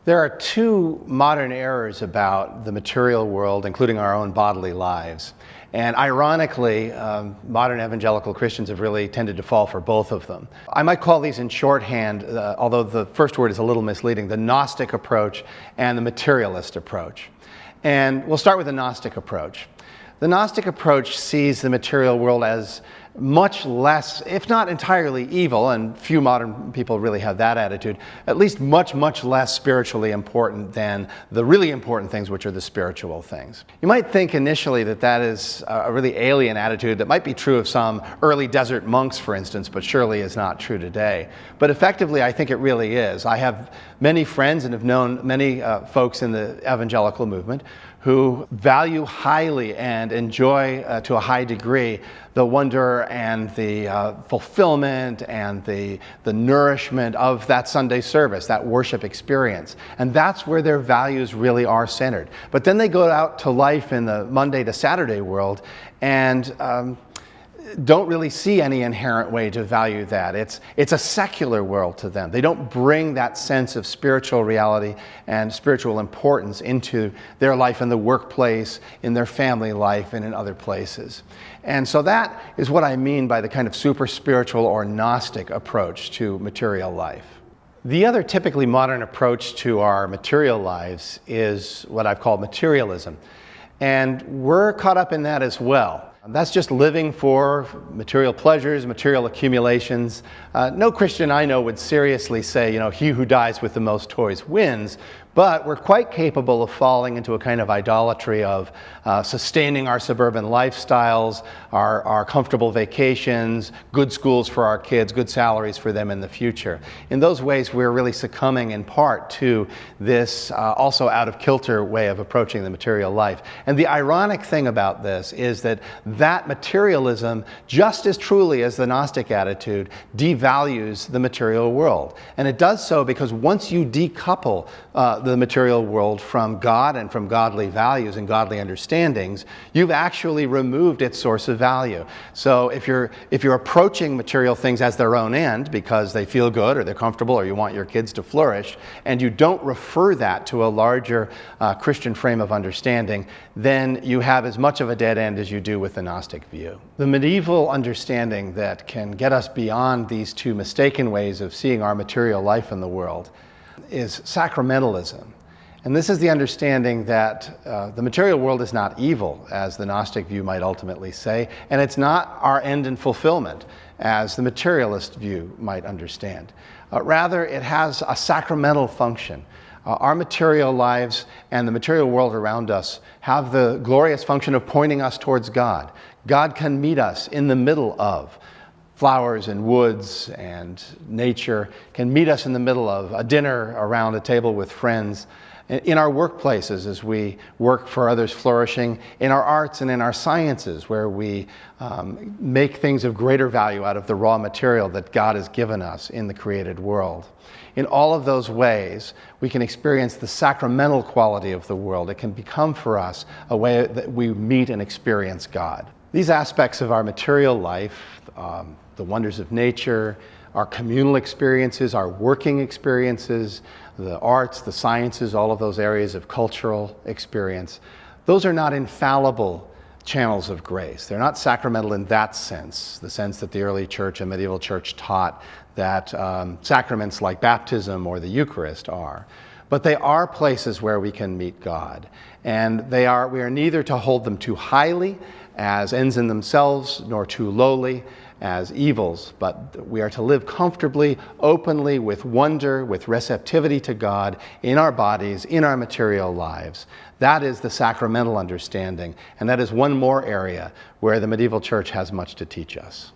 There are two modern errors about the material world, including our own bodily lives. And ironically, modern evangelical Christians have really tended to fall for both of them. I might call these in shorthand, although the first word is a little misleading, the Gnostic approach and the materialist approach. And we'll start with the Gnostic approach. The Gnostic approach sees the material world as much less, if not entirely evil, and few modern people really have that attitude, at least much, much less spiritually important than the really important things, which are the spiritual things. You might think initially that that is a really alien attitude that might be true of some early desert monks, for instance, but surely is not true today. But effectively, I think it really is. I have many friends and have known many folks in the evangelical movement who value highly and enjoy to a high degree the wonder and the fulfillment and the nourishment of that Sunday service, that worship experience. And that's where their values really are centered. But then they go out to life in the Monday to Saturday world and don't really see any inherent way to value that. It's a secular world to them. They don't bring that sense of spiritual reality and spiritual importance into their life in the workplace, in their family life, and in other places. And so that is what I mean by the kind of super spiritual or Gnostic approach to material life. The other typically modern approach to our material lives is what I've called materialism. And we're caught up in that as well. That's just living for material pleasures, material accumulations. No Christian I know would seriously say, he who dies with the most toys wins. But we're quite capable of falling into a kind of idolatry of sustaining our suburban lifestyles, our comfortable vacations, good schools for our kids, good salaries for them in the future. In those ways, we're really succumbing in part to this also out of kilter way of approaching the material life. And the ironic thing about this is that materialism, just as truly as the Gnostic attitude, devalues the material world. And it does so because once you decouple the material world from God and from godly values and godly understandings, you've actually removed its source of value. So if you're approaching material things as their own end because they feel good or they're comfortable or you want your kids to flourish, and you don't refer that to a larger Christian frame of understanding, then you have as much of a dead end as you do with the Gnostic view. The medieval understanding that can get us beyond these two mistaken ways of seeing our material life in the world is sacramentalism. And this is the understanding that the material world is not evil, as the Gnostic view might ultimately say, and it's not our end in fulfillment, as the materialist view might understand. Rather, it has a sacramental function. Our material lives and the material world around us have the glorious function of pointing us towards God. God can meet us in the middle of flowers and woods and nature, can meet us in the middle of a dinner around a table with friends, in our workplaces as we work for others' flourishing, in our arts and in our sciences where we make things of greater value out of the raw material that God has given us in the created world. In all of those ways, we can experience the sacramental quality of the world. It can become for us a way that we meet and experience God. These aspects of our material life, the wonders of nature, our communal experiences, our working experiences, the arts, the sciences, all of those areas of cultural experience, those are not infallible channels of grace. They're not sacramental in that sense, the sense that the early church and medieval church taught that sacraments like baptism or the Eucharist are. But they are places where we can meet God. And we are neither to hold them too highly as ends in themselves, nor too lowly as evils, but we are to live comfortably, openly, with wonder, with receptivity to God in our bodies, in our material lives. That is the sacramental understanding, and that is one more area where the medieval church has much to teach us.